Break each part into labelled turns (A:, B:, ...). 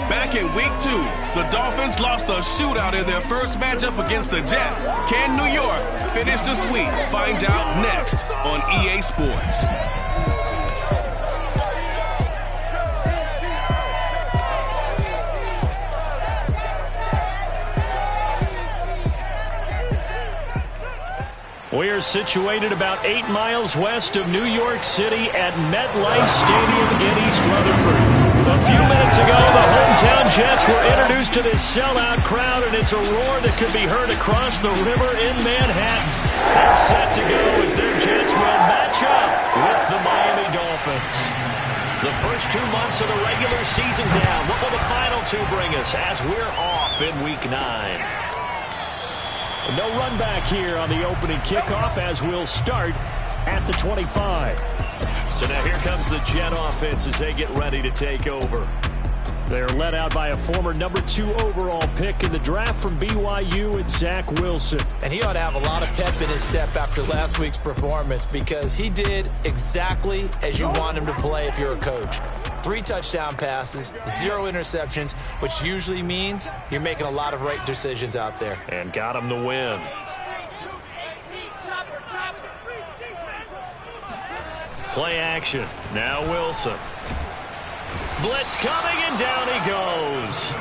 A: Back in week 2, the Dolphins lost a shootout in their first matchup against the Jets. Can New York finish the sweep? Find out next on EA Sports.
B: We are situated about 8 miles west of New York City at MetLife Stadium in East Rutherford. A few minutes ago, the hometown Jets were introduced to this sellout crowd, and it's a roar that could be heard across the river in Manhattan. They're set to go as their Jets will match up with the Miami Dolphins. The first 2 months of the regular season down. What will the final 2 bring us as we're off in Week 9? No run back here on the opening kickoff as we'll start at the 25. So now here comes the Jet offense as they get ready to take over. They're led out by a former number 2 overall pick in the draft from BYU and Zach Wilson.
C: And he ought to have a lot of pep in his step after last week's performance because he did exactly as you want him to play if you're a coach. 3 touchdown passes, 0 interceptions, which usually means you're making a lot of right decisions out there.
B: And got him the win. Play action. Now Wilson. Blitz coming, and down he goes.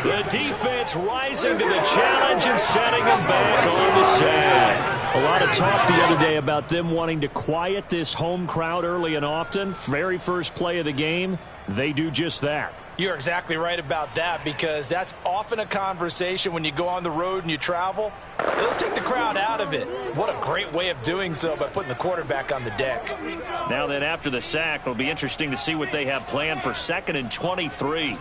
B: The defense rising to the challenge and setting him back on the sack. A lot of talk the other day about them wanting to quiet this home crowd early and often. Very first play of the game, they do just that.
C: You're exactly right about that because that's often a conversation when you go on the road and you travel. Let's take the crowd out of it. What a great way of doing so by putting the quarterback on the deck.
B: Now then, after the sack, it'll be interesting to see what they have planned for 2nd and 23.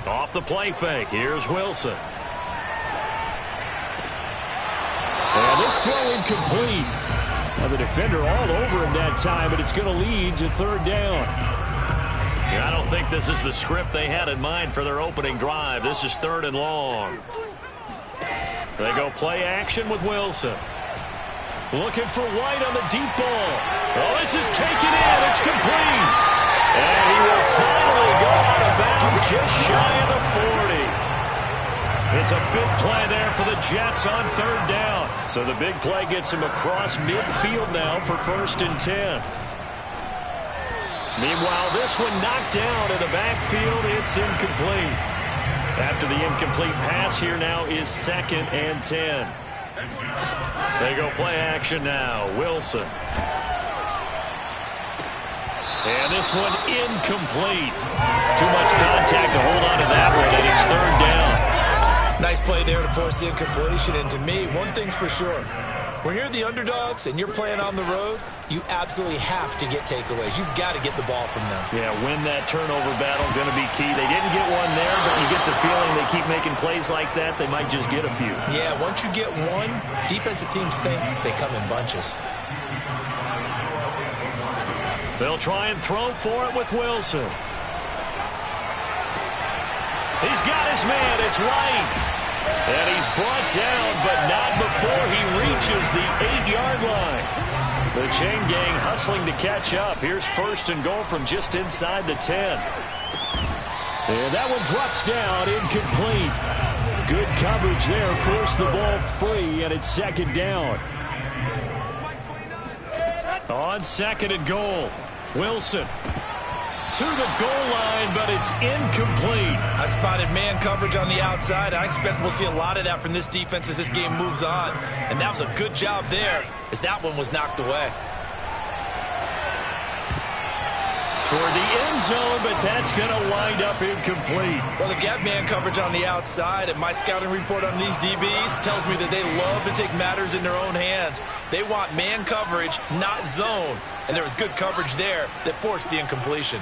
B: Off the play fake, here's Wilson. And this throw incomplete. Now the defender all over him that time, but it's going to lead to 3rd down. Yeah, I don't think this is the script they had in mind for their opening drive. This is 3rd and long. They go play action with Wilson. Looking for White on the deep ball. Oh, this is taken in. It's complete. And he will finally go out of bounds just shy of the 40. It's a big play there for the Jets on 3rd down. So the big play gets him across midfield now for 1st and 10. Meanwhile, this one knocked down in the backfield. It's incomplete. After the incomplete pass, here now is 2nd and 10. They go play action now. Wilson. And this one incomplete. Too much contact to hold on to that one, and it's 3rd down.
C: Nice play there to force the incompletion. And to me, one thing's for sure. When you're the underdogs and you're playing on the road, you absolutely have to get takeaways. You've got to get the ball from them.
B: Yeah, win that turnover battle, going to be key. They didn't get one there, but you get the feeling they keep making plays like that, they might just get a few.
C: Yeah, once you get one, defensive teams think they come in bunches.
B: They'll try and throw for it with Wilson. He's got his man. It's White. And he's brought down, but not before he reaches the 8-yard line. The chain gang hustling to catch up. Here's 1st and goal from just inside the 10. And that one drops down, incomplete. Good coverage there. Forced the ball free, and it's 2nd down. On 2nd and goal, Wilson to the goal line, but it's incomplete.
C: I spotted man coverage on the outside. I expect we'll see a lot of that from this defense as this game moves on. And that was a good job there as that one was knocked away.
B: Toward the end zone, but that's going to wind up incomplete.
C: Well, they've got man coverage on the outside, and my scouting report on these DBs tells me that they love to take matters in their own hands. They want man coverage, not zone. And there was good coverage there that forced the incompletion.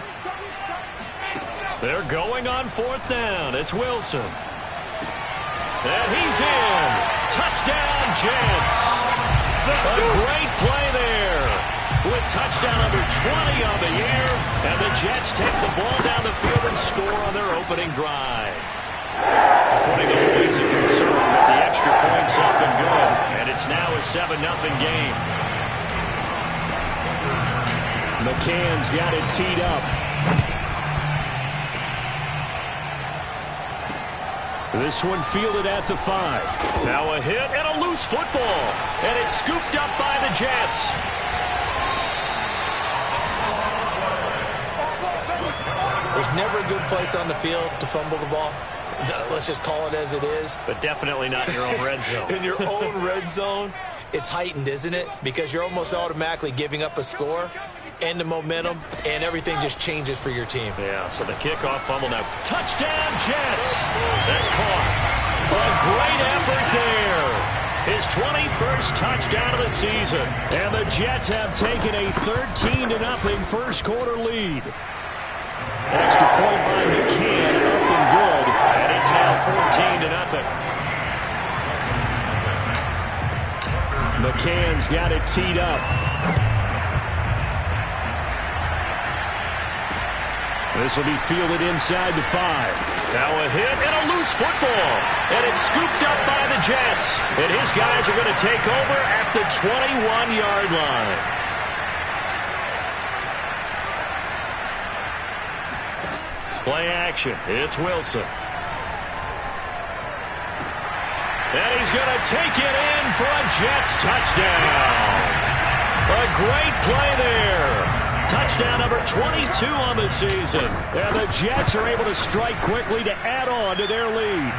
B: They're going on 4th down. It's Wilson. And he's in. Touchdown, Jets. A great play there. With touchdown under 20 on the year. And the Jets take the ball down the field and score on their opening drive. Footing always a concern, but the extra points up and good. And it's now a 7-0 game. McCann's got it teed up. This one fielded at the 5. Now a hit and a loose football. And it's scooped up by the Jets.
C: There's never a good place on the field to fumble the ball. Let's just call it as it is.
B: But definitely not in your own red zone.
C: In your own red zone, it's heightened, isn't it? Because you're almost automatically giving up a score and the momentum, and everything just changes for your team.
B: Yeah, so the kickoff fumble now. Touchdown, Jets! That's caught. A great effort there. His 21st touchdown of the season. And the Jets have taken a 13-0 first quarter lead. Extra point by McCann, up and good. And it's now 14-0. McCann's got it teed up. This will be fielded inside the 5. Now a hit and a loose football. And it's scooped up by the Jets. And his guys are going to take over at the 21-yard line. Play action. It's Wilson. And he's going to take it in for a Jets touchdown. A great play there. Touchdown number 22 on the season. And the Jets are able to strike quickly to add on to their lead.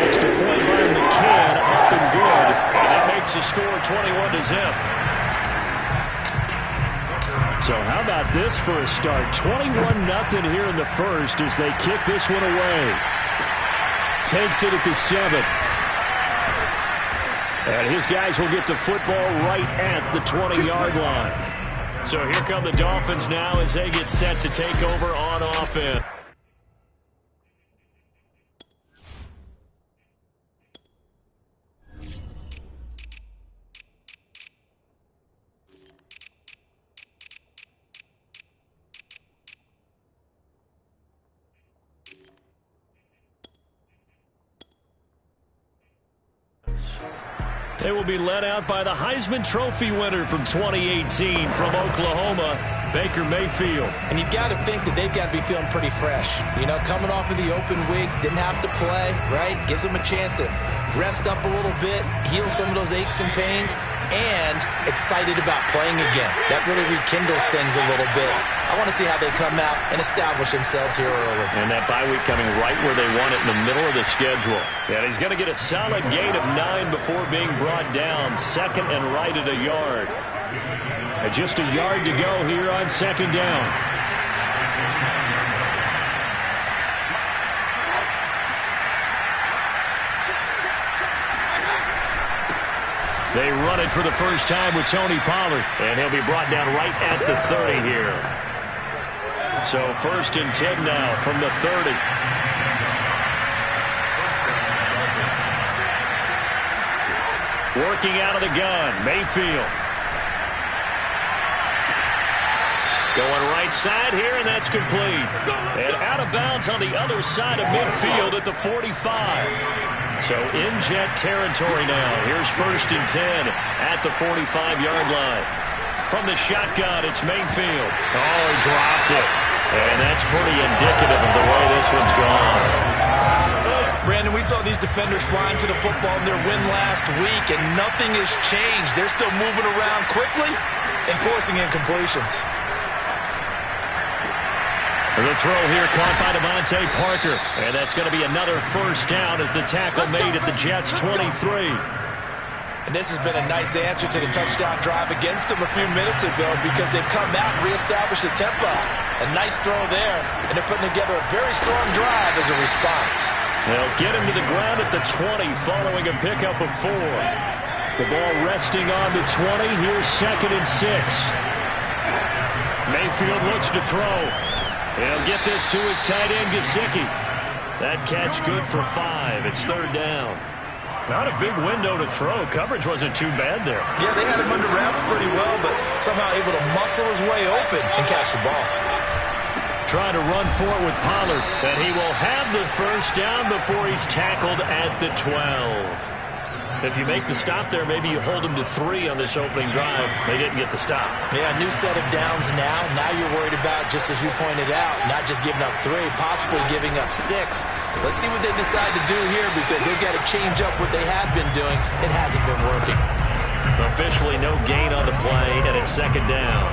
B: Extra point by McCann, up and good. And that makes the score 21-0. So how about this for a start? 21-0 here in the first as they kick this one away. Takes it at the 7. And his guys will get the football right at the 20-yard line. So here come the Dolphins now as they get set to take over on offense. They will be led out by the Heisman Trophy winner from 2018 from Oklahoma, Baker Mayfield.
C: And you've got to think that they've got to be feeling pretty fresh. You know, coming off of the open week, didn't have to play, right? Gives them a chance to rest up a little bit, heal some of those aches and pains, and excited about playing again. That really rekindles things a little bit. I want to see how they come out and establish themselves here early.
B: And that bye week coming right where they want it, in the middle of the schedule. And he's going to get a solid gain of 9 before being brought down. Second and right at a yard. And just a yard to go here on second down. They run it for the first time with Tony Pollard. And he'll be brought down right at the 30 here. So first and 10 now from the 30. Working out of the gun, Mayfield. Going right side here, and that's complete. And out of bounds on the other side of midfield at the 45. So in Jet territory now. Here's first and 10 at the 45-yard line. From the shotgun, it's Mayfield. Oh, he dropped it. And that's pretty indicative of the way this one's gone.
C: Brandon, we saw these defenders flying to the football in their win last week, and nothing has changed. They're still moving around quickly and forcing incompletions.
B: The throw here caught by Devontae Parker. And that's going to be another first down as the tackle made at the Jets' 23.
C: And this has been a nice answer to the touchdown drive against them a few minutes ago because they've come out and reestablished the tempo. A nice throw there, and they're putting together a very strong drive as a response.
B: They'll get him to the ground at the 20 following a pickup of 4. The ball resting on the 20. Here's second and 6. Mayfield looks to throw. He'll get this to his tight end, Gesicki. That catch good for 5. It's third down. Not a big window to throw. Coverage wasn't too bad there.
C: Yeah, they had him under wraps pretty well, but somehow able to muscle his way open and catch the ball.
B: Trying to run for it with Pollard. And he will have the first down before he's tackled at the 12. If you make the stop there, maybe you hold them to 3 on this opening drive. They didn't get the stop.
C: Yeah, new set of downs now. Now you're worried about, just as you pointed out, not just giving up 3, possibly giving up 6. Let's see what they decide to do here, because they've got to change up what they have been doing. It hasn't been working.
B: Officially no gain on the play, and it's second down.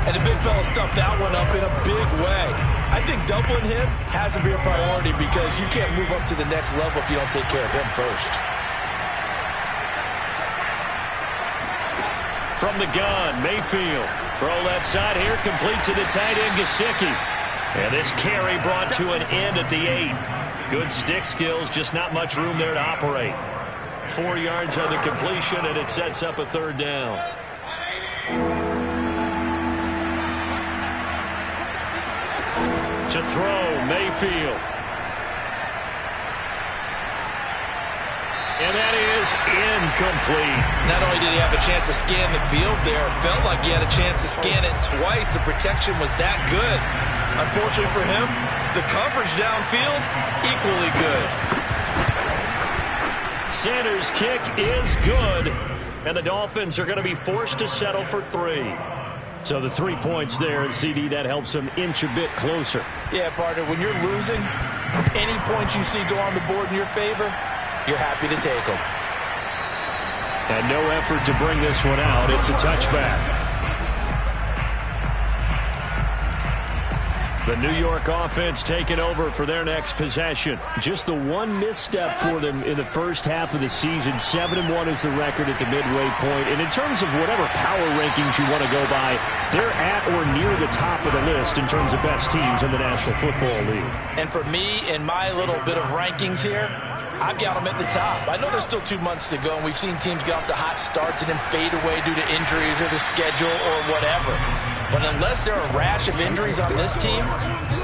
C: And the big fella stuffed that one up in a big way. I think doubling him has to be a priority, because you can't move up to the next level if you don't take care of him first.
B: From the gun, Mayfield. Throw left side here, complete to the tight end, Gesicki. And this carry brought to an end at the 8. Good stick skills, just not much room there to operate. 4 yards on the completion, and it sets up a third down. To throw, Mayfield. And that is incomplete.
C: Not only did he have a chance to scan the field there, it felt like he had a chance to scan it twice. The protection was that good. Unfortunately for him, the coverage downfield, equally good.
B: Sanders' kick is good, and the Dolphins are going to be forced to settle for 3. So the 3 points there, and CD, that helps them inch a bit closer.
C: Yeah, partner, when you're losing, any points you see go on the board in your favor, you're happy to take them.
B: And no effort to bring this one out. It's a touchback. The New York offense taking over for their next possession. Just the one misstep for them in the first half of the season. 7-1 is the record at the midway point. And in terms of whatever power rankings you want to go by, they're at or near the top of the list in terms of best teams in the National Football League.
C: And for me, in my little bit of rankings here, I've got them at the top. I know there's still 2 months to go, and we've seen teams get off to hot starts and then fade away due to injuries or the schedule or whatever. But unless there are a rash of injuries on this team,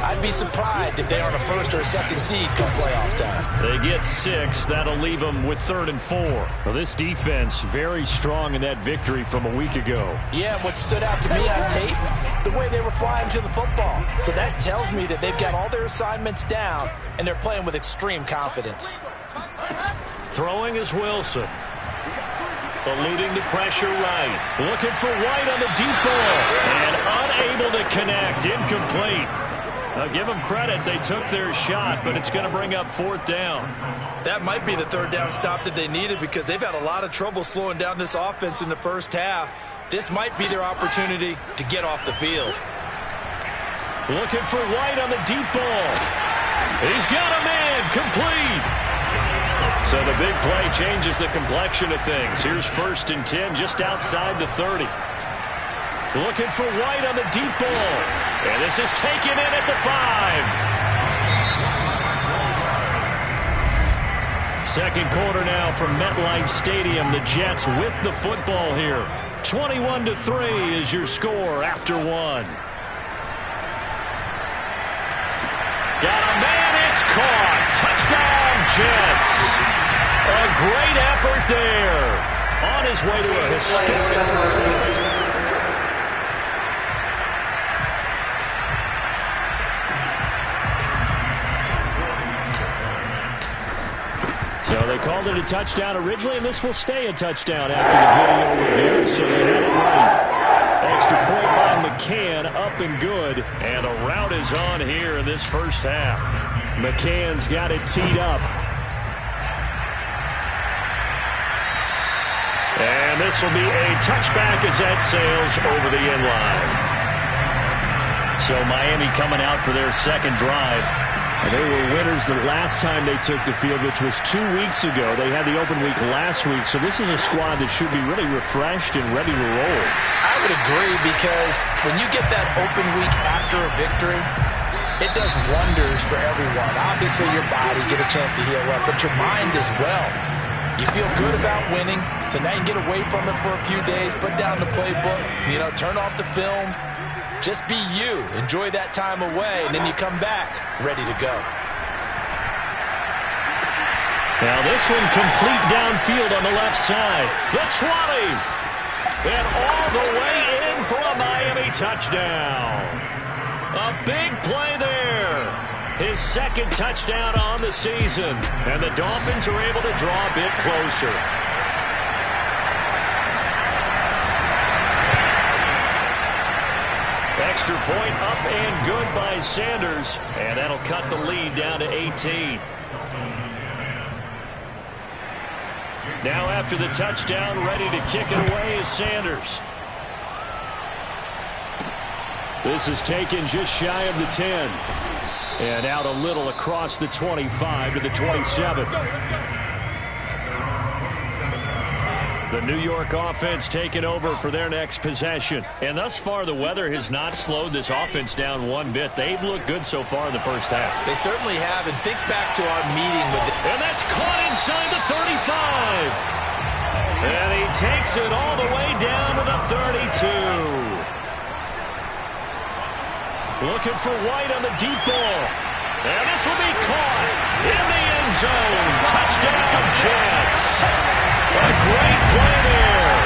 C: I'd be surprised if they are on a first or a second seed come playoff time.
B: They get 6. That'll leave them with 3rd and 4. Well, this defense very strong in that victory from a week ago.
C: Yeah, what stood out to me on tape, the way they were flying to the football. So that tells me that they've got all their assignments down, and they're playing with extreme confidence.
B: Throwing is Wilson. Eluding the pressure right. Looking for White on the deep ball. And unable to connect. Incomplete. I'll give them credit. They took their shot, but it's going to bring up 4th down.
C: That might be the 3rd down stop that they needed, because they've had a lot of trouble slowing down this offense in the first half. This might be their opportunity to get off the field.
B: Looking for White on the deep ball. He's got a man. Complete. So the big play changes the complexion of things. Here's 1st and 10 just outside the 30. Looking for White on the deep ball. And this is taken in at the 5. Second quarter now from MetLife Stadium. The Jets with the football here. 21-3 is your score after 1. Got a man, it's caught. Touchdown, Jets. A great effort there. On his way to a historic performance. So they called it a touchdown originally, and this will stay a touchdown after the video review. So they had it right. Extra point by McCann, up and good. And a rout is on here in this first half. McCann's got it teed up. And this will be a touchback as that sails over the end line. So Miami coming out for their second drive. And they were winners the last time they took the field, which was 2 weeks ago. They had the open week last week. So this is a squad that should be really refreshed and ready to roll.
C: I would agree, because when you get that open week after a victory, it does wonders for everyone. Obviously, your body get a chance to heal up, but your mind as well. You feel good about winning, so now you can get away from it for a few days, put down the playbook, turn off the film. Just be you. Enjoy that time away, and then you come back ready to go.
B: Now this one complete downfield on the left side. The 20. And all the way in for a Miami touchdown. A big play there. His his second touchdown on the season. And the Dolphins are able to draw a bit closer. Extra point up and good by Sanders. And that'll cut the lead down to 18. Now after the touchdown, ready to kick it away is Sanders. This is taken just shy of the 10. And out a little across the 25 to the 27. The New York offense taking over for their next possession. And thus far, the weather has not slowed this offense down one bit. They've looked good so far in the first half.
C: They certainly have. And think back to our meeting with it.
B: And that's caught inside the 35. And he takes it all the way down to the 32. Looking for White on the deep ball. And this will be caught in the end zone. Touchdown, Jets. A great play there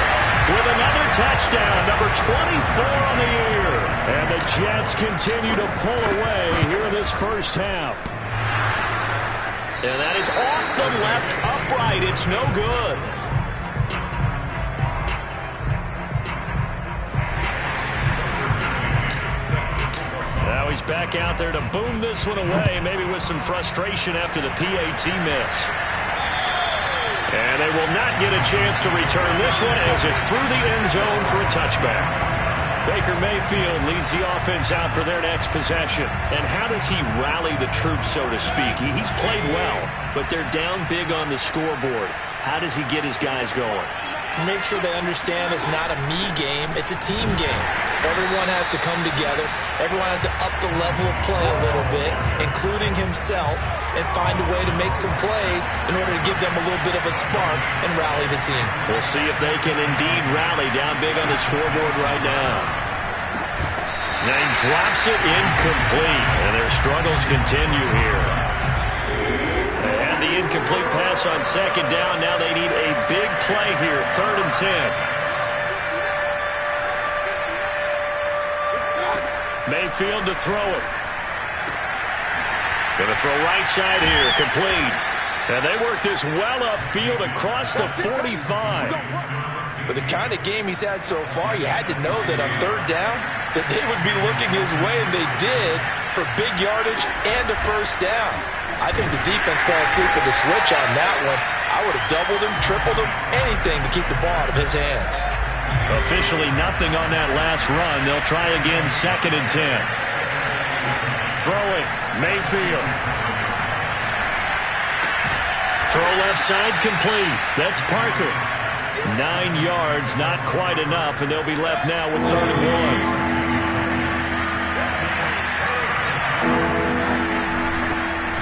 B: with another touchdown, number 24 on the year. And the Jets continue to pull away here in this first half. And that is off the left upright. It's no good. Now he's back out there to boom this one away, maybe with some frustration after the PAT miss. And they will not get a chance to return this one as it's through the end zone for a touchback. Baker Mayfield leads the offense out for their next possession. And how does he rally the troops, so to speak? He's played well, but they're down big on the scoreboard. How does he get his guys going?
C: To make sure they understand it's not a me game, it's a team game. Everyone has to come together. Everyone has to up the level of play a little bit, including himself, and find a way to make some plays in order to give them a little bit of a spark and rally the team.
B: We'll see if they can indeed rally down big on the scoreboard right now. Now he drops it incomplete, and their struggles continue here. And the incomplete pass on second down. Now they need a big play here, 3rd and 10. Mayfield to throw it. Going to throw right side here, complete. And they work this well upfield across the 45.
C: With the kind of game he's had so far, you had to know that on 3rd down, that they would be looking his way, and they did, for big yardage and a first down. I think the defense fell asleep with the switch on that one. I would have doubled him, tripled him, anything to keep the ball out of his hands.
B: Officially nothing on that last run. They'll try again, 2nd and 10. Throwing, Mayfield. Throw left side, complete. That's Parker. 9 yards, not quite enough, and they'll be left now with 3rd and 1.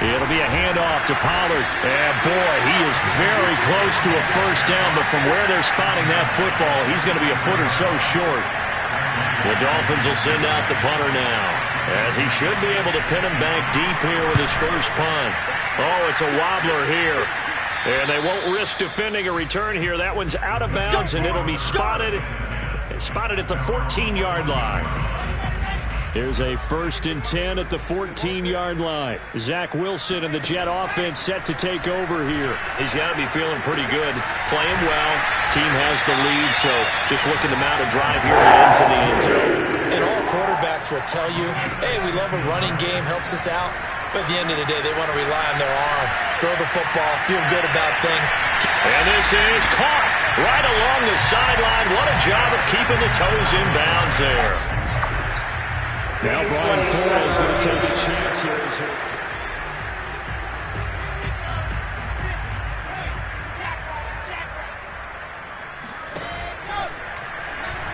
B: It'll be a handoff to Pollard. And, boy, he is very close to a first down, but from where they're spotting that football, he's going to be a foot or so short. The Dolphins will send out the punter now, as he should be able to pin him back deep here with his first punt. Oh, it's a wobbler here. And they won't risk defending a return here. That one's out of bounds, and it'll be spotted at the 14-yard line. There's a 1st and 10 at the 14-yard line. Zach Wilson and the Jet offense set to take over here. He's got to be feeling pretty good. Playing well. Team has the lead, so just looking to mount a drive here and ends in the end zone.
C: And all quarterbacks will tell you, hey, we love a running game, helps us out. But at the end of the day, they want to rely on their arm. Throw the football, feel good about things.
B: And this is caught right along the sideline. What a job of keeping the toes in bounds there. Now Brian Flores going to take a chance here.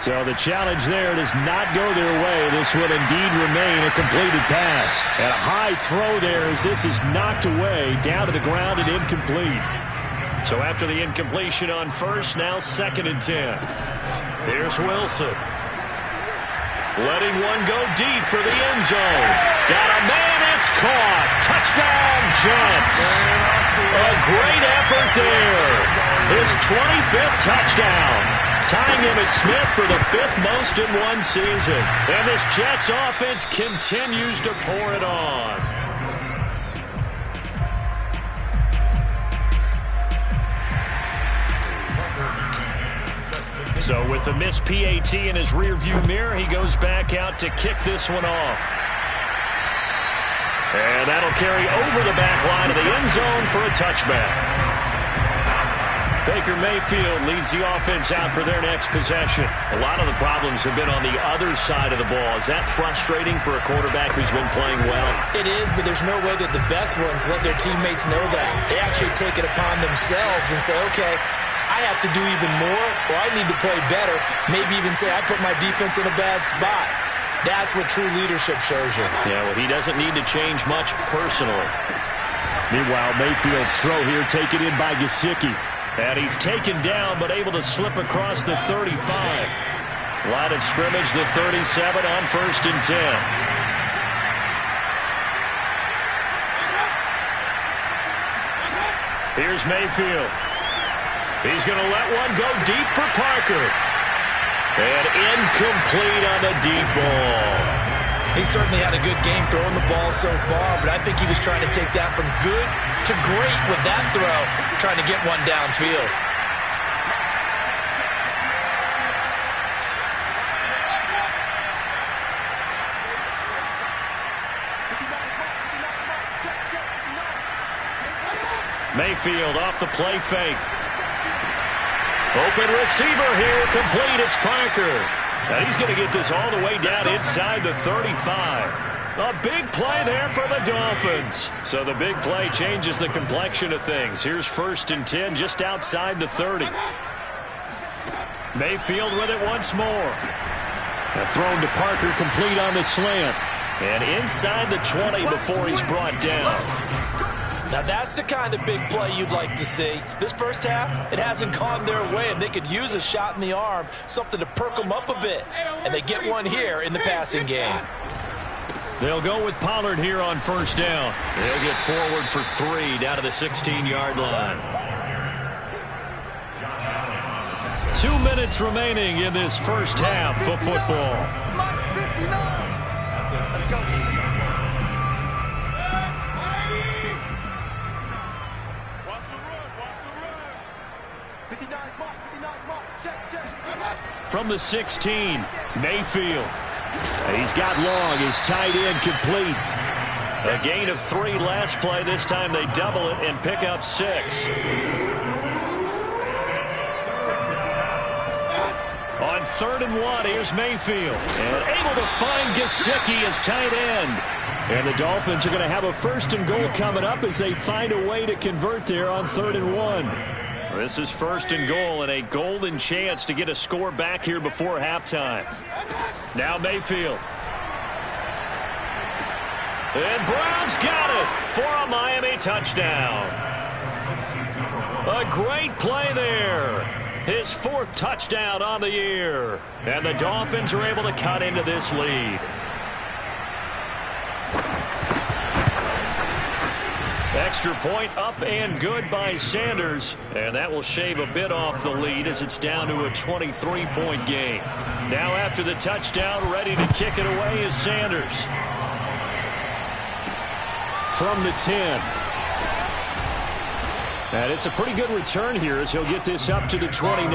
B: So the challenge there does not go their way. This will indeed remain a completed pass. And a high throw there as this is knocked away down to the ground and incomplete. So after the incompletion on first, now 2nd and 10. Here's Wilson. Letting one go deep for the end zone. Got a man, it's caught. Touchdown, Jets. A great effort there. His 25th touchdown. Tying Emmitt Smith for the 5th most in one season. And this Jets offense continues to pour it on. So with the missed PAT in his rearview mirror, he goes back out to kick this one off. And that'll carry over the back line of the end zone for a touchback. Baker Mayfield leads the offense out for their next possession. A lot of the problems have been on the other side of the ball. Is that frustrating for a quarterback who's been playing well?
C: It is, but there's no way that the best ones let their teammates know that. They actually take it upon themselves and say, okay, I have to do even more, or I need to play better. Maybe even say I put my defense in a bad spot. That's what true leadership shows you.
B: Yeah, well, he doesn't need to change much personally.
D: Meanwhile, Mayfield's throw here taken in by Gesicki.
B: And he's taken down, but able to slip across the 35. Line of scrimmage, the 37 on 1st and 10. Here's Mayfield. He's going to let one go deep for Parker. And incomplete on the deep ball.
C: He certainly had a good game throwing the ball so far, but I think he was trying to take that from good to great with that throw, trying to get one downfield.
B: Mayfield off the play fake. Open receiver here, complete, it's Parker. And he's going to get this all the way down inside the 35. A big play there for the Dolphins. So the big play changes the complexion of things. Here's 1st and 10 just outside the 30. Mayfield with it once more.
D: Thrown to Parker, complete on the slant.
B: And inside the 20 before he's brought down.
C: Now that's the kind of big play you'd like to see. This first half, it hasn't gone their way, and they could use a shot in the arm, something to perk them up a bit. And they get one here in the passing game.
B: They'll go with Pollard here on 1st down. They'll get forward for 3 down to the 16-yard line. 2 minutes remaining in this first half of football.
E: Let's go.
B: From the 16, Mayfield.
D: He's got long, his tight end complete.
B: A gain of 3 last play. This time they double it and pick up 6. On 3rd and 1, here's Mayfield. And able to find Gesicki as tight end.
D: And the Dolphins are going to have a 1st and goal coming up as they find a way to convert there on 3rd and 1.
B: This is 1st and goal and a golden chance to get a score back here before halftime. Now Mayfield. And Brown's got it for a Miami touchdown. A great play there. His 4th touchdown on the year. And the Dolphins are able to cut into this lead. Extra point up and good by Sanders. And that will shave a bit off the lead as it's down to a 23-point game. Now after the touchdown, ready to kick it away is Sanders.
D: From the 10. And it's a pretty good return here as he'll get this up to the 29.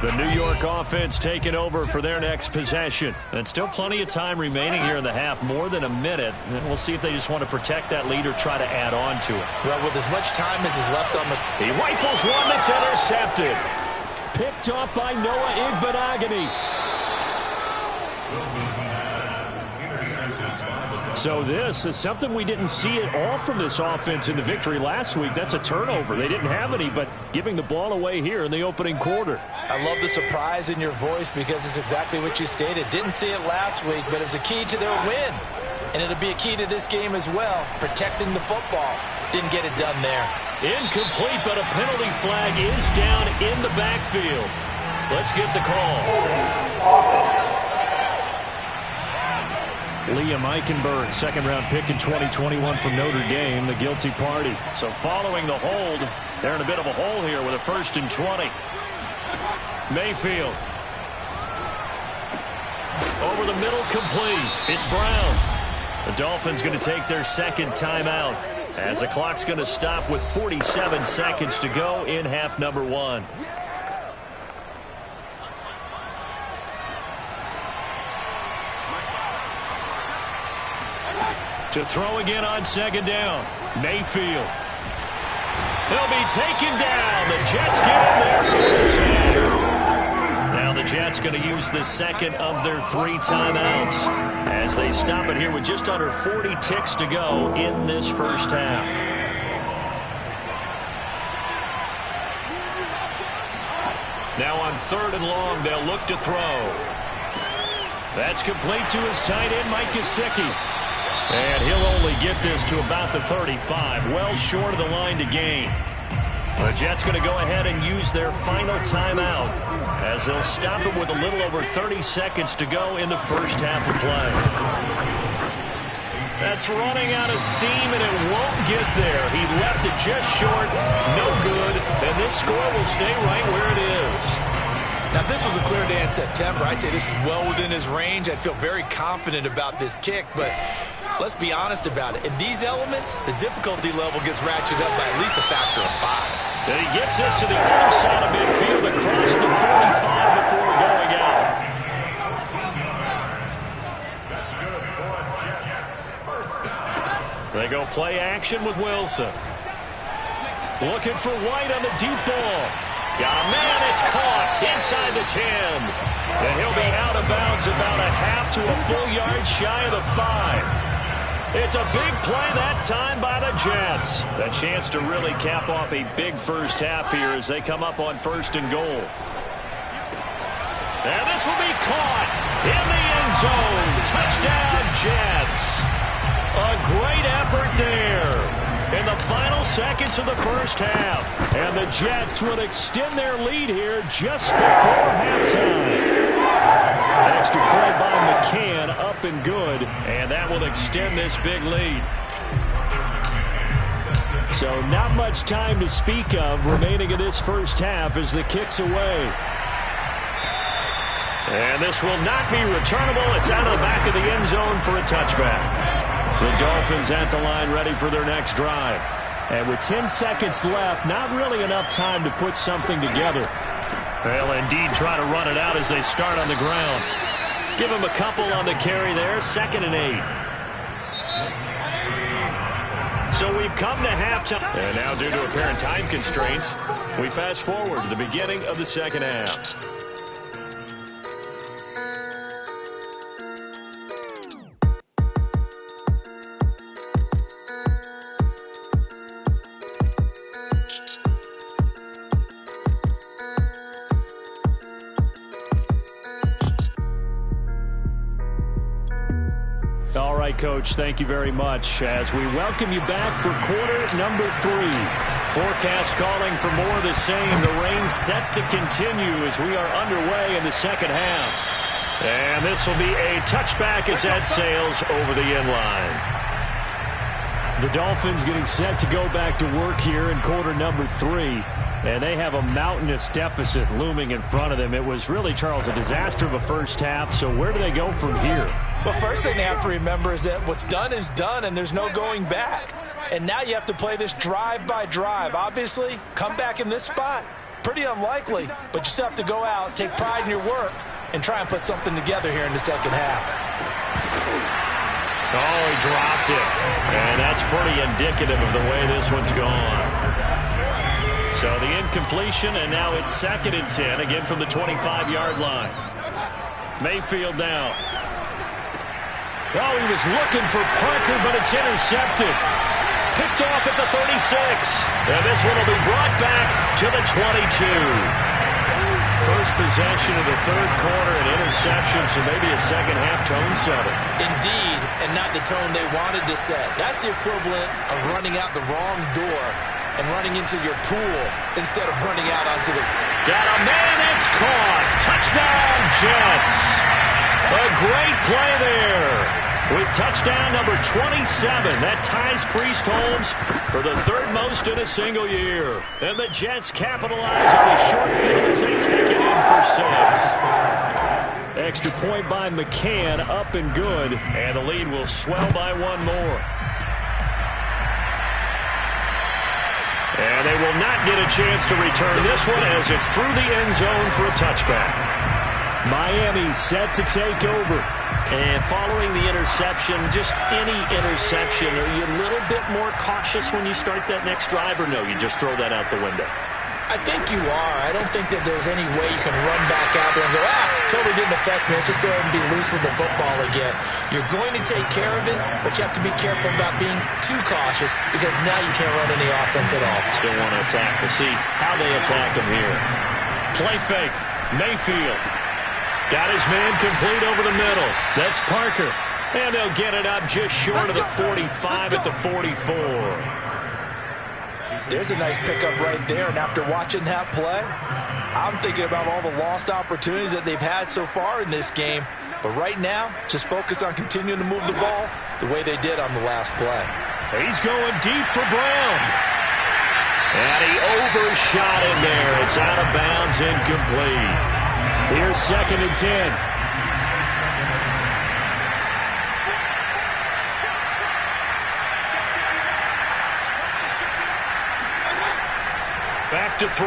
B: The New York offense taking over for their next possession. And still plenty of time remaining here in the half, more than a minute. And we'll see if they just want to protect that lead or try to add on to it.
C: Well, with as much time as is left on the...
B: He rifles one that's intercepted.
D: Picked off by Noah Ing2008. So this is something we didn't see at all from this offense in the victory last week. That's a turnover. They didn't have any, but giving the ball away here in the opening quarter.
C: I love the surprise in your voice because it's exactly what you stated. Didn't see it last week, but it was a key to their win. And it'll be a key to this game as well, protecting the football. Didn't get it done there.
B: Incomplete, but a penalty flag is down in the backfield. Let's get the call.
D: Liam Eichenberg, 2nd-round pick in 2021 from Notre Dame, the guilty party.
B: So following the hold, they're in a bit of a hole here with a 1st and 20. Mayfield. Over the middle, complete. It's Brown. The Dolphins going to take their 2nd timeout. as the clock's going to stop with 47 seconds to go in half number one. To throw again on second down, Mayfield. He'll be taken down. The Jets get in there for the sack. Now the Jets going to use the second of their 3 timeouts as they stop it here with just under 40 ticks to go in this first half. Now on 3rd and long, they'll look to throw. That's complete to his tight end, Mike Gesicki. And he'll only get this to about the 35, well short of the line to gain. The Jets going to go ahead and use their final timeout as they'll stop it with a little over 30 seconds to go in the first half of play. That's running out of steam, and it won't get there. He left it just short, no good, and this score will stay right where it is.
C: Now, if this was a clear day in September, I'd say this is well within his range. I'd feel very confident about this kick, but let's be honest about it. In these elements, the difficulty level gets ratcheted up by at least a factor of 5.
B: And he gets this to the other side of midfield across the 45 before going out. That's good for Jets. They go play action with Wilson. Looking for White on the deep ball. Yeah, man, it's caught inside the 10. And he'll be out of bounds about a half to a full yard shy of the 5. It's a big play that time by the Jets. A chance to really cap off a big first half here as they come up on 1st and goal. And this will be caught in the end zone. Touchdown, Jets. A great effort there in the final seconds of the first half. And the Jets will extend their lead here just before halftime. Extra point by McCann, up and good, and that will extend this big lead. So not much time to speak of remaining in this first half as the kick's away. And this will not be returnable. It's out of the back of the end zone for a touchback. The Dolphins at the line ready for their next drive. And with 10 seconds left, not really enough time to put something together. They'll indeed try to run it out as they start on the ground. Give him a couple on the carry there, 2nd and 8. So we've come to halftime. And now due to apparent time constraints, we fast forward to the beginning of the second half. Coach, thank you very much as we welcome you back for quarter number 3. Forecast calling for more of the same. The rain set to continue as we are underway in the second half. And this will be a touchback as that sails over the end line. The Dolphins getting set to go back to work here in quarter number 3. And they have a mountainous deficit looming in front of them. It was really, Charles, a disaster of a first half. So where do they go from here?
C: Well, first thing they have to remember is that what's done is done, and there's no going back. And now you have to play this drive by drive. Obviously, come back in this spot, pretty unlikely, but you still have to go out, take pride in your work, and try and put something together here in the second half.
B: Oh, he dropped it. And that's pretty indicative of the way this one's gone. So the incompletion, and now it's 2nd and 10, again from the 25-yard line. Mayfield now. Oh, he was looking for Parker, but it's intercepted. Picked off at the 36. And this one will be brought back to the 22. First possession of the 3rd quarter and interception, so maybe a second-half tone setter.
C: Indeed, and not the tone they wanted to set. That's the equivalent of running out the wrong door and running into your pool instead of running out onto the...
B: Got a man, it's caught. Touchdown, Jets. A great play there. With touchdown number 27, that ties Priest Holmes for the 3rd most in a single year. And the Jets capitalize on the short field as they take it in for 6. Extra point by McCann, up and good. And the lead will swell by 1 more.
D: And they will not get a chance to return this one as it's through the end zone for a touchback. Miami set to take over.
B: And following the interception, just any interception, are you a little bit more cautious when you start that next drive, or no, you just throw that out the window?
C: I think you are. I don't think that there's any way you can run back out there and go, totally didn't affect me. Let's just go ahead and be loose with the football again. You're going to take care of it, but you have to be careful about being too cautious because now you can't run any offense at all.
B: Still want to attack. We'll see how they attack him here.
D: Play fake. Mayfield. Got his man complete over the middle. That's Parker. And they'll get it up just short of the 45 at the 44.
C: There's a nice pickup right there, and after watching that play, I'm thinking about all the lost opportunities that they've had so far in this game. But right now, just focus on continuing to move the ball the way they did on the last play.
D: He's going deep for Brown.
B: And he overshot it there. It's out of bounds, incomplete.
D: Here's 2nd and 10. Back to throw.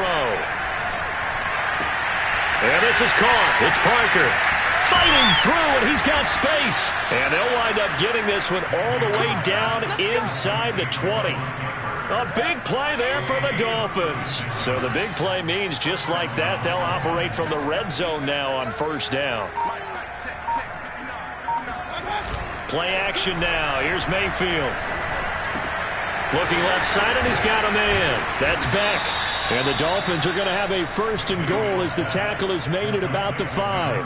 D: And this is caught. It's Parker fighting through, and he's got space. And they'll wind up getting this one all the way down inside the 20. A big play there for the Dolphins. So the big play means just like that, they'll operate from the red zone now on 1st down. Play action now. Here's Mayfield. Looking left side, and he's got a man. That's Beck. And the Dolphins are going to have a 1st and goal as the tackle is made at about the 5.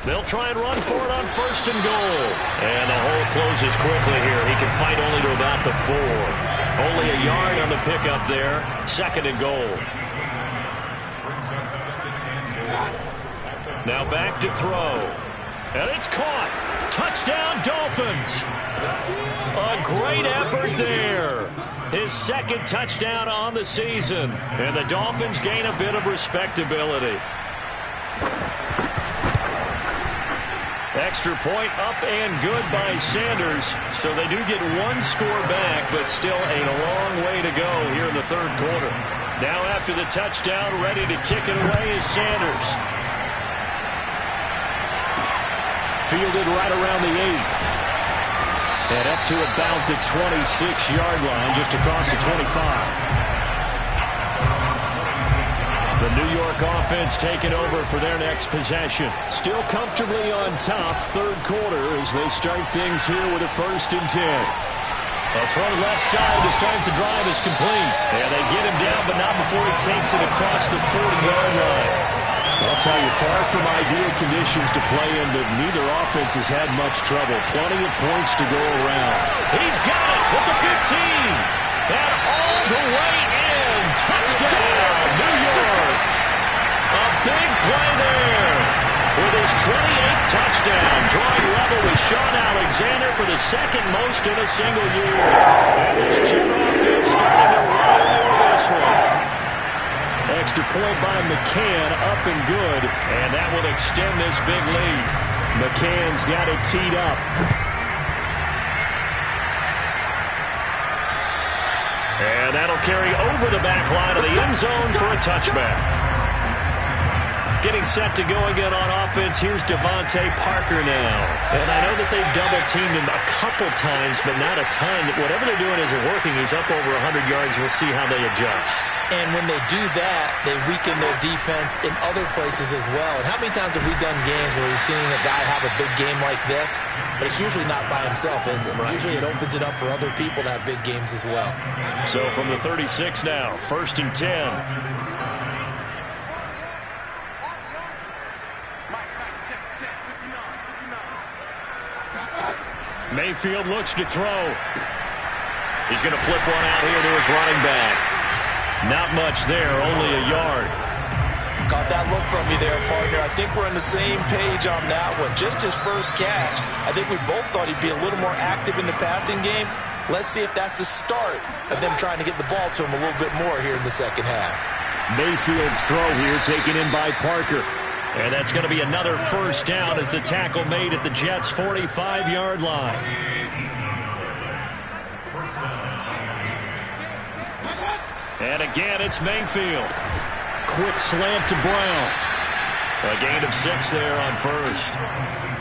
D: They'll try and run for it on 1st and goal. And the hole closes quickly here. He can fight only to about the 4. Only a yard on the pickup there. 2nd and goal. Now back to throw. And it's caught. Touchdown, Dolphins. A great effort there. His 2nd touchdown on the season. And the Dolphins gain a bit of respectability. Extra point up and good by Sanders. So they do get 1 score back, but still a long way to go here in the 3rd quarter. Now after the touchdown, ready to kick it away is Sanders. Fielded right around the 8. And up to about the 26-yard line, just across the 25. The New York offense taking over for their next possession. Still comfortably on top, 3rd quarter as they start things here with a 1st and 10. A throw left side to start the drive is complete. And they get him down, but not before he takes it across the 40-yard line. I'll tell you, far from ideal conditions to play in, but neither offense has had much trouble. Plenty of points to go around. He's got it with the 15. And all the way in. Touchdown, New York. A big play there. With his 28th touchdown, drawing level with Sean Alexander for the 2nd most in a single year. And this Jet offense starting to run over this one. Extra point by McCann, up and good. And that will extend this big lead. McCann's got it teed up. And that'll carry over the back line of the end zone for a touchback. Getting set to go again on offense. Here's Devontae Parker now. And I know that they've double-teamed him a couple times, but not a ton. Whatever they're doing isn't working. He's up over 100 yards. We'll see how they adjust.
C: And when they do that, they weaken their defense in other places as well. And how many times have we done games where we've seen a guy have a big game like this, but it's usually not by himself, is it? Right. Usually it opens it up for other people to have big games as well.
D: So from the 36 now, 1st and 10. Mayfield looks to throw. He's going to flip one out here to his running back. Not much there, only a yard.
C: Caught that look from you there, partner. I think we're on the same page on that one. Just his first catch. I think we both thought he'd be a little more active in the passing game. Let's see if that's the start of them trying to get the ball to him a little bit more here in the 2nd half.
D: Mayfield's throw here taken in by Parker.
B: And that's going to be another first down as the tackle made at the Jets' 45-yard line. And again, it's Mayfield. Quick slant to Brown. A gain of 6 there on first.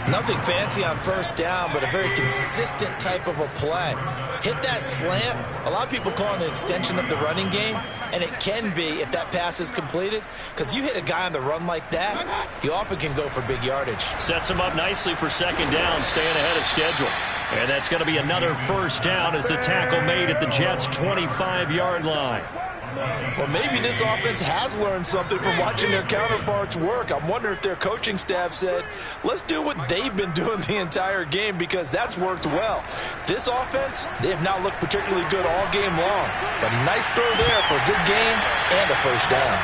C: Nothing fancy on first down, but a very consistent type of a play. Hit that slant. A lot of people call it an extension of the running game, and it can be if that pass is completed, because you hit a guy on the run like that, he often can go for big yardage.
B: Sets him up nicely for second down, staying ahead of schedule. And that's going to be another first down as the tackle made at the Jets' 25-yard line.
C: Well, maybe this offense has learned something from watching their counterparts work. I'm wondering if their coaching staff said, let's do what they've been doing the entire game, because that's worked well. This offense, they have not looked particularly good all game long. But a nice throw there for a good game and a first down.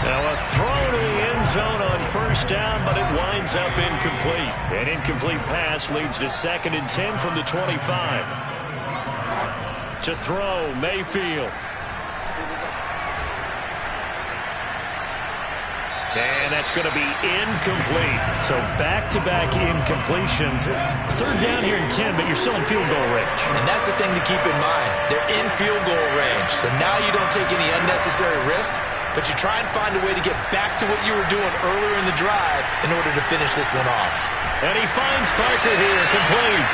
B: Now a throw to the end zone on first down, but it winds up incomplete. An incomplete pass leads to 2nd and 10 from the 25. To throw, Mayfield. And that's going to be incomplete. So back-to-back incompletions. Third down here in 10, but you're still in field goal range.
C: And that's the thing to keep in mind. They're in field goal range. So now you don't take any unnecessary risks, but you try and find a way to get back to what you were doing earlier in the drive in order to finish this one off.
B: And he finds Parker here, complete.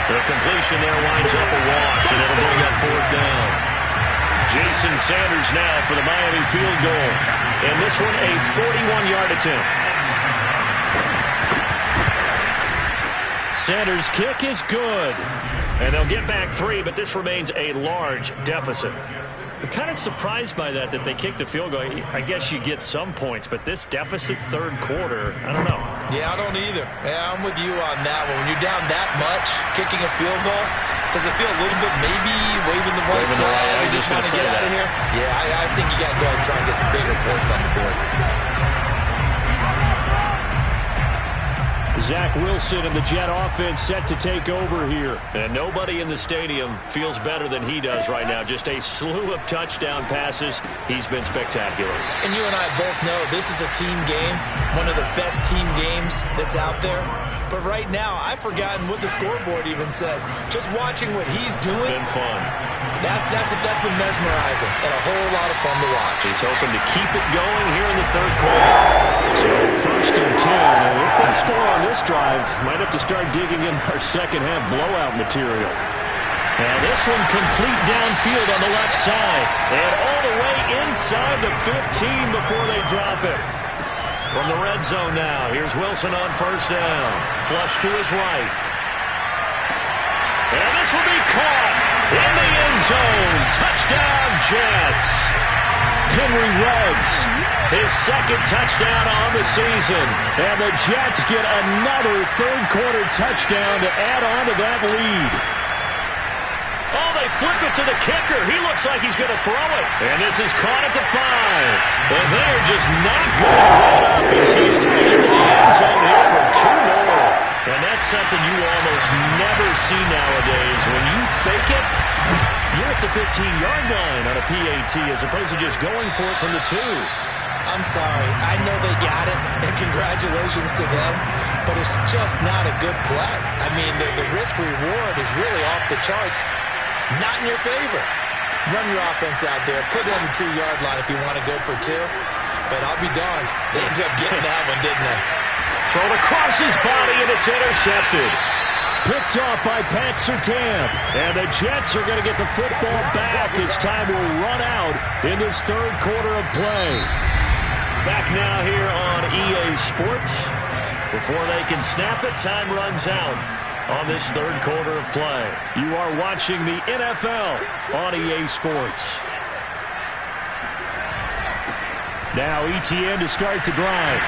B: The completion there winds up a wash, and it'll bring up 4th down. Jason Sanders now for the Miami field goal. And this one a 41-yard attempt. Sanders' kick is good. And they'll get back 3, but this remains a large deficit. I'm kind of surprised by that they kicked the field goal. I guess you get some points, but this deficit third quarter, I don't know.
C: Yeah, I don't either. Yeah, I'm with you on that one. When you're down that much, kicking a field goal, does it feel a little bit maybe waving the white flag? You just want to get out of here? Yeah, I think you got to go ahead and try and get some bigger points on the board.
B: Zach Wilson and the Jet offense set to take over here. And nobody in the stadium feels better than he does right now. Just a slew of touchdown passes. He's been spectacular.
C: And you and I both know this is a team game, one of the best team games that's out there. But right now, I've forgotten what the scoreboard even says. Just watching what he's doing.
B: Been fun.
C: That's been mesmerizing and a whole lot of fun to watch.
B: He's hoping to keep it going here in the third quarter. So 1st and 10. If they score on this drive, might have to start digging in our second half blowout material. And this one complete downfield on the left side. And all the way inside the 15 before they drop it. From the red zone now, here's Wilson on first down. Flush to his right. And this will be caught in the end zone. Touchdown, Jets. Henry Ruggs, his 2nd touchdown on the season. And the Jets get another third quarter touchdown to add on to that lead. Oh, they flip it to the kicker. He looks like he's going to throw it. And this is caught at the 5. And they're just not going to let up as he is into the end zone here for 2 more. And that's something you almost never see nowadays. When you fake it, you're at the 15-yard line on a PAT as opposed to just going for it from the 2.
C: I'm sorry. I know they got it, and congratulations to them, but it's just not a good play. I mean, the risk-reward is really off the charts. Not in your favor. Run your offense out there. Put it on the 2-yard line if you want to go for 2. But I'll be darned. They ended up getting that one, didn't they?
B: Thrown across his body, and it's intercepted. Picked off by Pat Surtain. And the Jets are going to get the football back as time will run out in this third quarter of play. Back now here on EA Sports. Before they can snap it, time runs out on this third quarter of play. You are watching the NFL on EA Sports. Now ETN to start the drive.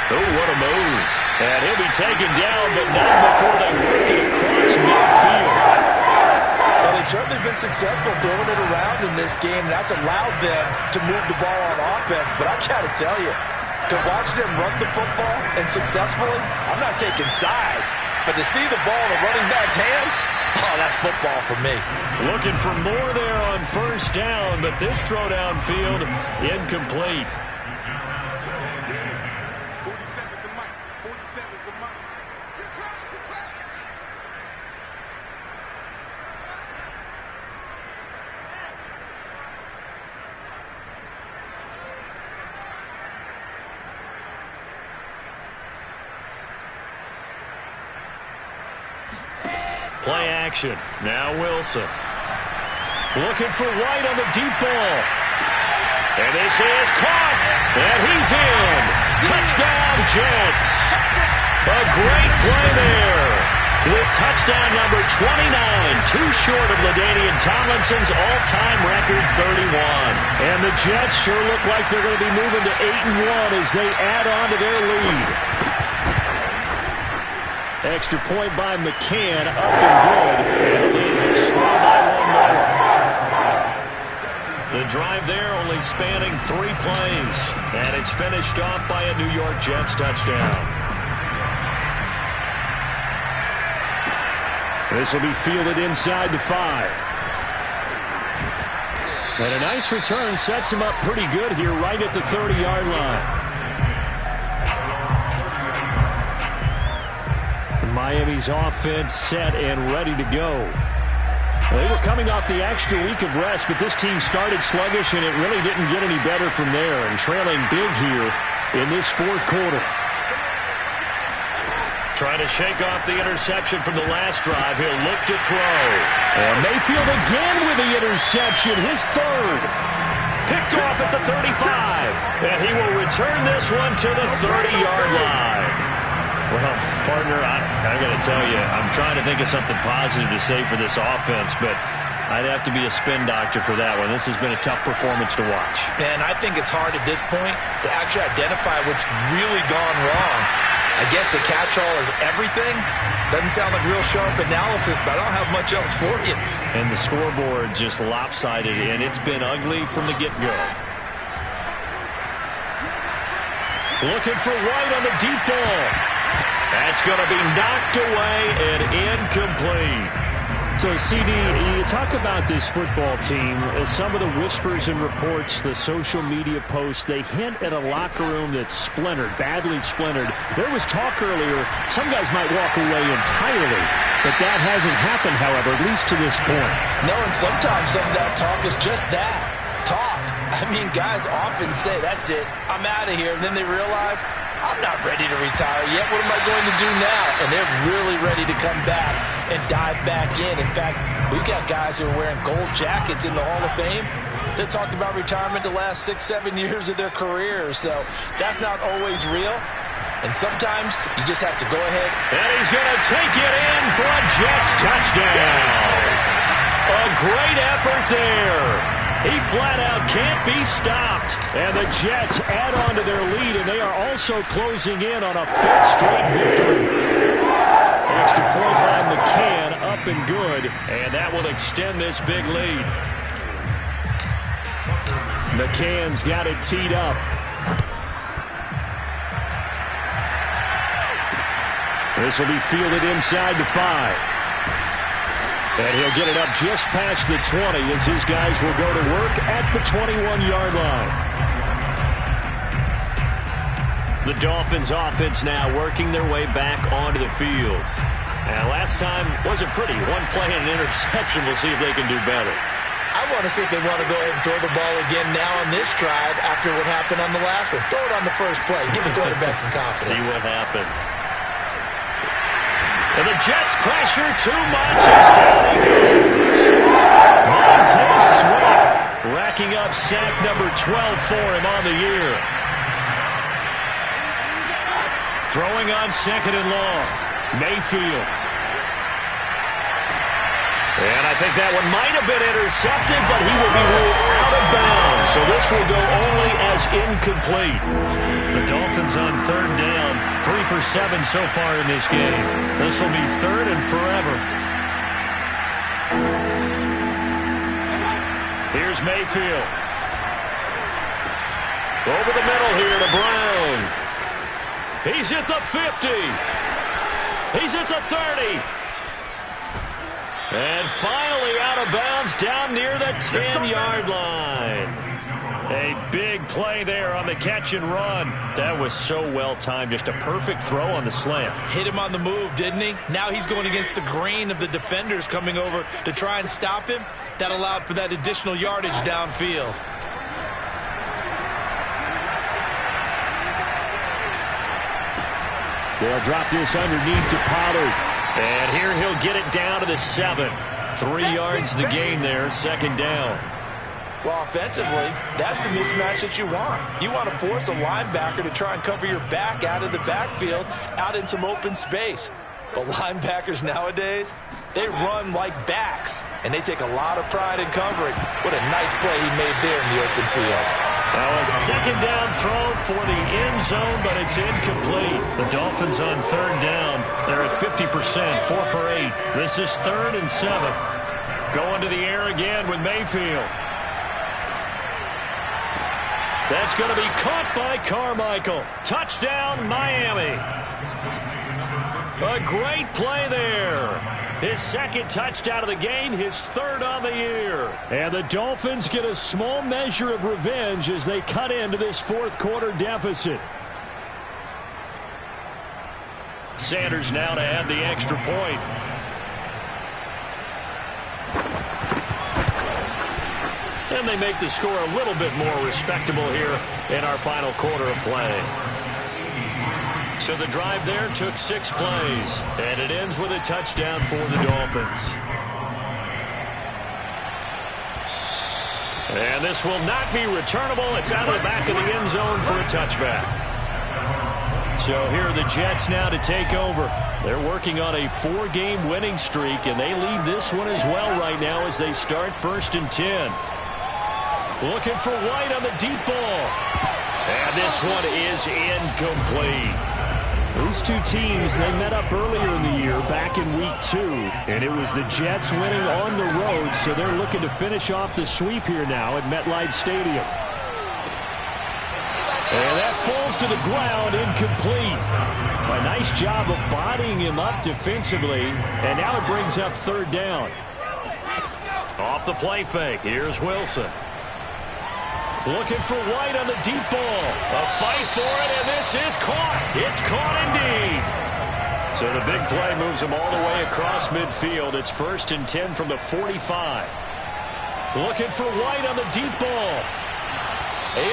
B: Oh, what a move. And he'll be taken down, but not before they work it across midfield.
C: Well, they've certainly been successful throwing it around in this game. That's allowed them to move the ball on offense. But I got to tell you, to watch them run the football and successfully, I'm not taking sides. But to see the ball in a running back's hands, oh, that's football for me.
B: Looking for more there on first down, but this throw downfield incomplete. Play action. Now Wilson. Looking for White on the deep ball. And this is caught. And he's in. Touchdown, Jets. A great play there. With touchdown number 29. Too short of LaDainian Tomlinson's all-time record 31. And the Jets sure look like they're going to be moving to 8-1 as they add on to their lead. Extra point by McCann, up and good. And the lead will slow by one more. The drive there only spanning 3 plays. And it's finished off by a New York Jets touchdown. This will be fielded inside the 5. And a nice return sets him up pretty good here right at the 30-yard line. Miami's offense set and ready to go. They were coming off the extra week of rest, but this team started sluggish, and it really didn't get any better from there, and trailing big here in this 4th quarter. Trying to shake off the interception from the last drive. He'll look to throw. And Mayfield again with the interception, his 3rd. Picked off at the 35. And he will return this one to the 30-yard line. Well, partner, I got to tell you, I'm trying to think of something positive to say for this offense, but I'd have to be a spin doctor for that one. This has been a tough performance to watch.
C: And I think it's hard at this point to actually identify what's really gone wrong. I guess the catch-all is everything. Doesn't sound like real sharp analysis, but I don't have much else for you.
B: And the scoreboard just lopsided, and it's been ugly from the get-go. Looking for White on the deep ball. That's going to be knocked away and incomplete. So, CD, you talk about this football team. Some of the whispers and reports, the social media posts, they hint at a locker room that's splintered, badly splintered. There was talk earlier, some guys might walk away entirely, but that hasn't happened, however, at least to this point.
C: No, and sometimes some of that talk is just that, talk. I mean, guys often say, that's it, I'm out of here, and then they realize, I'm not ready to retire yet. What am I going to do now? And they're really ready to come back and dive back in. In fact, we've got guys who are wearing gold jackets in the Hall of Fame that talked about retirement the last 6-7 years of their careers. So that's not always real. And sometimes you just have to go ahead.
B: And he's going to take it in for a Jets touchdown. A great effort there. He flat out can't be stopped. And the Jets add on to their lead, and they are also closing in on a 5th straight victory. Extra point by McCann, up and good. And that will extend this big lead. McCann's got it teed up. This will be fielded inside the 5. And he'll get it up just past the 20 as his guys will go to work at the 21-yard line. The Dolphins offense now working their way back onto the field. And last time wasn't pretty. One play and an interception. We'll see if they can do better.
C: I want to see if they want to go ahead and throw the ball again now on this drive after what happened on the last one. Throw it on the first play. Give the quarterback some confidence.
B: See what happens. And the Jets pressure too much as down he goes. Montez Sweat racking up sack number 12 for him on the year. Throwing on 2nd and long. Mayfield. And I think that one might have been intercepted, but he will be ruled out of bounds. So this will go only as incomplete. The Dolphins on 3rd down. 3 for 7 so far in this game. This will be 3rd and forever. Here's Mayfield. Over the middle here to Brown. He's at the 50. He's at the 30. And finally out of bounds down near the 10-yard line. A big play there on the catch and run. That was so well timed. Just a perfect throw on the slant.
C: Hit him on the move, didn't he? Now he's going against the grain of the defenders coming over to try and stop him. That allowed for that additional yardage downfield.
B: They'll drop this underneath to Pollard. And here he'll get it down to the 7. 3 yards the gain there, second down.
C: Well, offensively, that's the mismatch that you want. You want to force a linebacker to try and cover your back out of the backfield, out in some open space. But linebackers nowadays, they run like backs, and they take a lot of pride in covering. What a nice play he made there in the open field.
B: Now a second down throw for the end zone, but it's incomplete. The Dolphins on third down. They're at 50%, 4 for 8. This is 3rd and 7. Going to the air again with Mayfield. That's going to be caught by Carmichael. Touchdown, Miami. A great play there. His second touchdown of the game, his 3rd on the year. And the Dolphins get a small measure of revenge as they cut into this 4th quarter deficit. Sanders now to add the extra point. And they make the score a little bit more respectable here in our final quarter of play. So the drive there took 6 plays, and it ends with a touchdown for the Dolphins. And this will not be returnable. It's out of the back of the end zone for a touchback. So here are the Jets now to take over. They're working on a 4-game winning streak, and they lead this one as well right now as they start 1st and 10. Looking for White on the deep ball. And this one is incomplete. These two teams, they met up earlier in the year back in week 2. And it was the Jets winning on the road, so they're looking to finish off the sweep here now at MetLife Stadium. And that falls to the ground, incomplete. A nice job of bodying him up defensively. And now it brings up 3rd down. Off the play fake, here's Wilson. Looking for White on the deep ball. A fight for it, and this is caught. It's caught indeed. So the big play moves him all the way across midfield. It's 1st and 10 from the 45. Looking for White on the deep ball.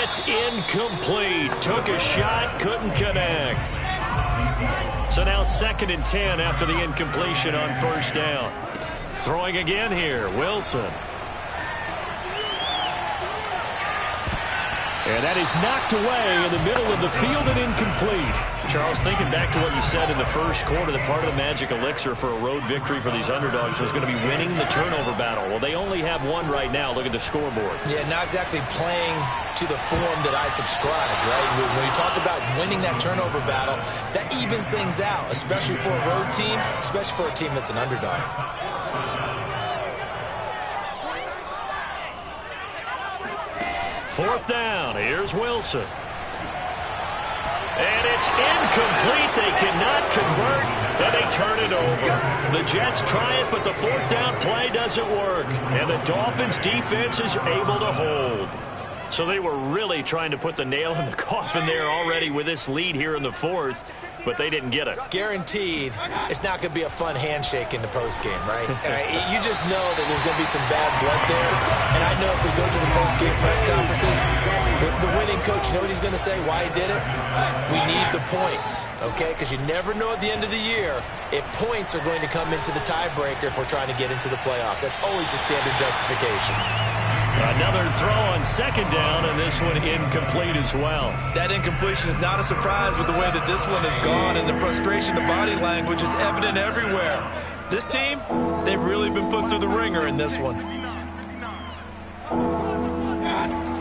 B: It's incomplete. Took a shot, couldn't connect. So now 2nd and 10 after the incompletion on 1st down. Throwing again here, Wilson. And that is knocked away in the middle of the field and incomplete. Charles, thinking back to what you said in the 1st quarter, that part of the magic elixir for a road victory for these underdogs was going to be winning the turnover battle. Well, they only have one right now. Look at the scoreboard.
C: Yeah, not exactly playing to the form that I subscribed, right? When you talk about winning that turnover battle, that evens things out, especially for a road team, especially for a team that's an underdog.
B: Fourth down. Here's Wilson. And it's incomplete. They cannot convert, and they turn it over. The Jets try it, but the 4th down play doesn't work. And the Dolphins' defense is able to hold. So they were really trying to put the nail in the coffin there already with this lead here in the 4th, but they didn't get it.
C: Guaranteed, it's not going to be a fun handshake in the postgame, right? You just know that there's going to be some bad blood there. And I know if we go to the postgame press conferences, the winning coach, you know what he's going to say, why he did it? We need the points, okay? Because you never know at the end of the year if points are going to come into the tiebreaker if we're trying to get into the playoffs. That's always the standard justification.
B: Another throw on 2nd down, and this one incomplete as well.
C: That incompletion is not a surprise with the way that this one has gone, and the frustration, the body language is evident everywhere. This team, they've really been put through the ringer in this one.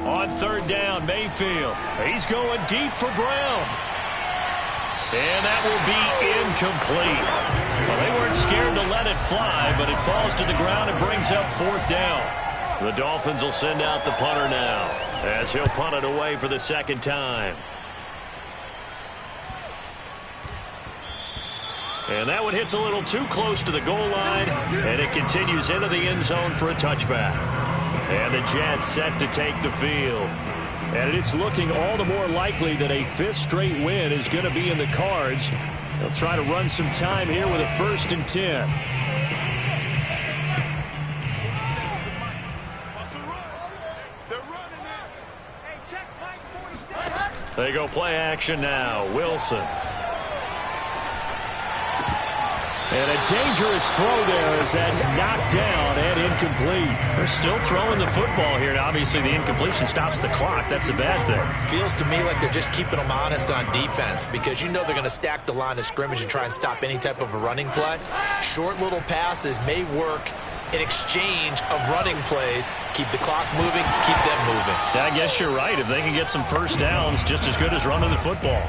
B: On 3rd down, Mayfield. He's going deep for Brown. And that will be incomplete. Well, they weren't scared to let it fly, but it falls to the ground and brings up 4th down. The Dolphins will send out the punter now as he'll punt it away for the 2nd time. And that one hits a little too close to the goal line, and it continues into the end zone for a touchback. And the Jets set to take the field. And it's looking all the more likely that a fifth straight win is going to be in the cards. They'll try to run some time here with a 1st and 10. They go play action now. Wilson. And a dangerous throw there as that's knocked down and incomplete. They're still throwing the football here. And obviously, the incompletion stops the clock. That's a bad thing.
C: Feels to me like they're just keeping them honest on defense because you know they're going to stack the line of scrimmage and try and stop any type of a running play. Short little passes may work in exchange of running plays. Keep the clock moving, keep them moving.
B: I guess you're right. If they can get some first downs, just as good as running the football.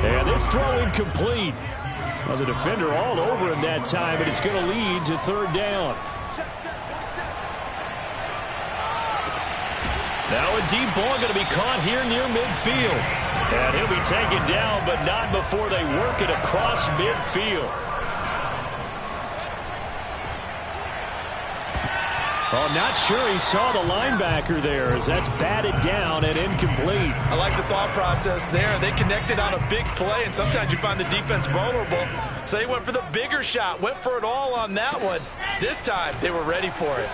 B: And this throw incomplete. Well, the defender all over him that time, but it's going to lead to 3rd down. Now a deep ball going to be caught here near midfield. And he'll be taken down, but not before they work it across midfield. Oh, not sure he saw the linebacker there as that's batted down and incomplete.
C: I like the thought process there. They connected on a big play, and sometimes you find the defense vulnerable. So they went for the bigger shot, went for it all on that one. This time, they were ready for it.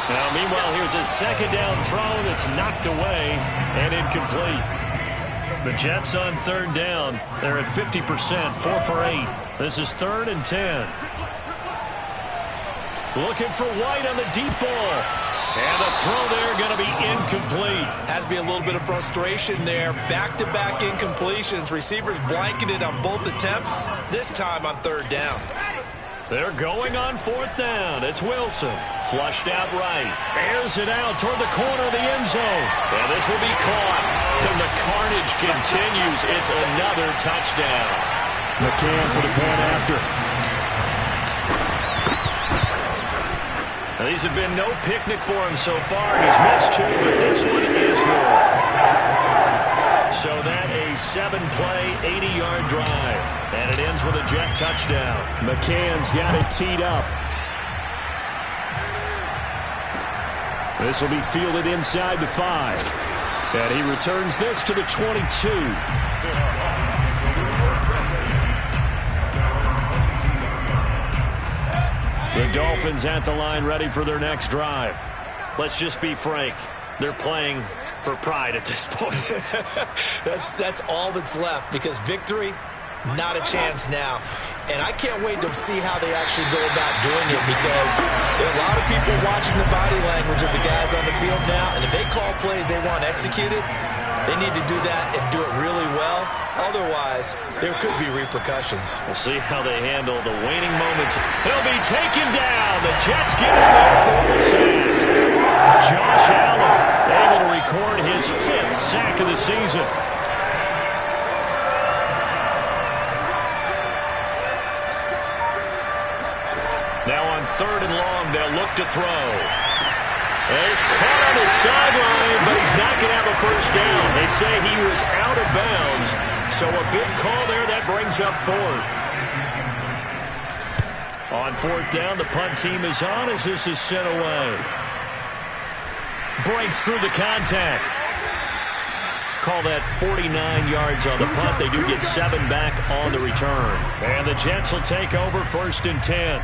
B: Now, meanwhile, here's a 2nd down throw that's knocked away and incomplete. The Jets on 3rd down. They're at 50%, 4 for 8. This is 3rd and 10. Looking for White on the deep ball. And the throw there going to be incomplete.
C: Has to be a little bit of frustration there. Back-to-back incompletions. Receivers blanketed on both attempts. This time on 3rd down.
B: They're going on 4th down. It's Wilson. Flushed out right. Airs it out toward the corner of the end zone. And this will be caught. And the carnage continues. It's another touchdown. McCann for the point after. Now, these have been no picnic for him so far. He's missed 2, but this one is good. So that a 7-play, 80-yard drive. And it ends with a Jet touchdown. McCann's got it teed up. This will be fielded inside the 5. And he returns this to the 22. The Dolphins at the line ready for their next drive. Let's just be frank. They're playing for pride at this point.
C: That's all that's left because victory, not a chance now. And I can't wait to see how they actually go about doing it because there are a lot of people watching the body language of the guys on the field now. And if they call plays they want executed, they need to do that and do it really well. Otherwise, there could be repercussions.
B: We'll see how they handle the waning moments. He'll be taken down. The Jets get him there for the sack. Josh Allen able to record his 5th sack of the season. Now on 3rd and long, they'll look to throw. He's caught on his sideline, but he's not going to have a first down. They say he was out of bounds, so a big call there that brings up 4th. On 4th down, the punt team is on as this is sent away. Breaks through the contact. Call that 49 yards on the punt. They do get 7 back on the return. And the Jets will take over 1st and 10.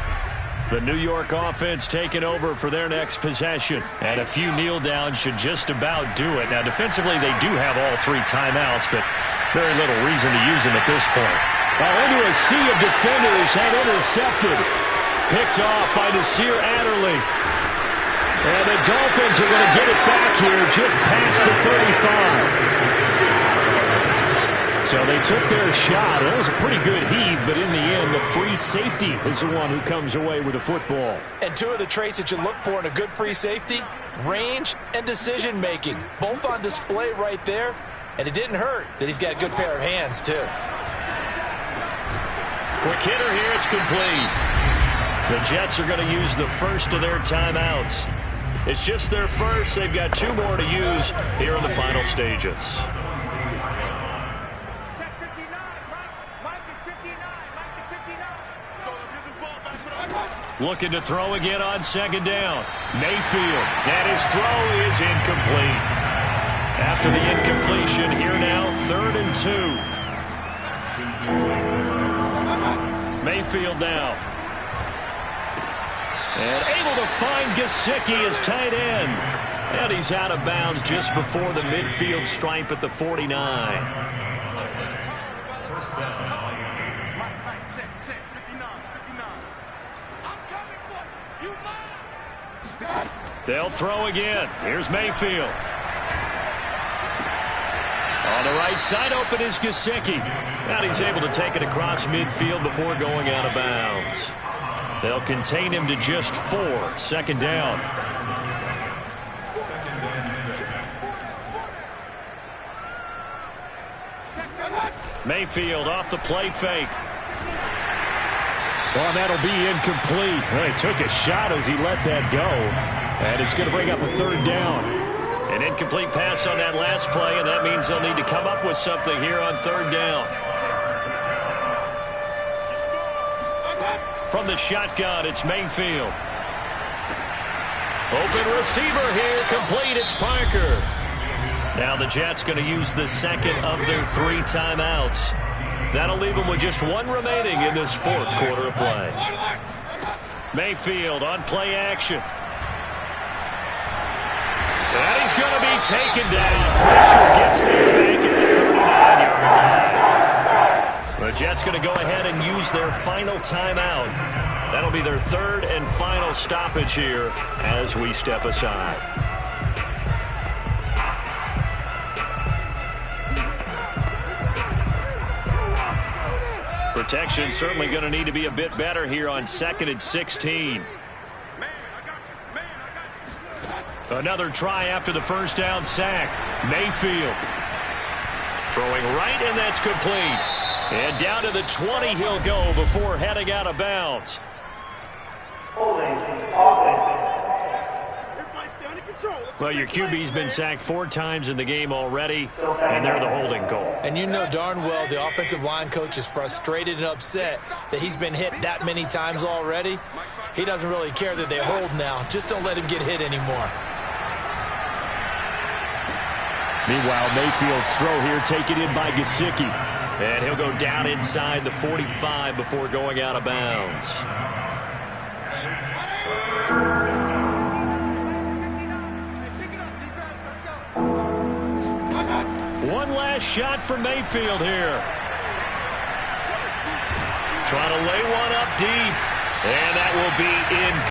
B: The New York offense taking over for their next possession. And a few kneel downs should just about do it. Now, defensively, they do have all 3 timeouts, but very little reason to use them at this point. Well, into a sea of defenders and intercepted. Picked off by Nasir Adderley. And the Dolphins are going to get it back here just past the 35. So they took their shot. That was a pretty good heave, but in the end, the free safety is the one who comes away with the football.
C: And 2 of the traits that you look for in a good free safety, range and decision-making. Both on display right there, and it didn't hurt that he's got a good pair of hands, too.
B: Quick hitter here, it's complete. The Jets are going to use the first of their timeouts. It's just their first. They've got 2 more to use here in the final stages. Looking to throw again on second down. Mayfield, and his throw is incomplete. After the incompletion, here now, 3rd and 2. Mayfield now. And able to find Gesicki as tight end. And he's out of bounds just before the midfield stripe at the 49. They'll throw again. Here's Mayfield. On the right side, open is Gesicki. And he's able to take it across midfield before going out of bounds. They'll contain him to just 4. 2nd down. Mayfield off the play fake.
D: Well, that'll be incomplete. Well, he took a shot as he let that go. And it's going to bring up a 3rd down.
B: An incomplete pass on that last play, and that means they'll need to come up with something here on 3rd down. From the shotgun, it's Mayfield. Open receiver here, complete, it's Parker. Now the Jets going to use the 2nd of their 3 timeouts. That'll leave them with just 1 remaining in this 4th quarter of play. Mayfield on play action. And he's going to be taken down. Pressure gets there back at the 39-yard line. The Jets going to go ahead and use their final timeout. That'll be their 3rd and final stoppage here as we step aside. Protection certainly going to need to be a bit better here on 2nd and 16. Another try after the first down sack. Mayfield throwing right, and that's complete. And down to the 20 he'll go before heading out of bounds. Well, your QB's been sacked 4 times in the game already, and they're the holding call.
C: And you know darn well the offensive line coach is frustrated and upset that he's been hit that many times already. He doesn't really care that they hold now. Just don't let him get hit anymore.
D: Meanwhile, Mayfield's throw here taken in by Gesicki.
B: And he'll go down inside the 45 before going out of bounds. One last shot for Mayfield here. Trying to lay one up deep. And that will be in.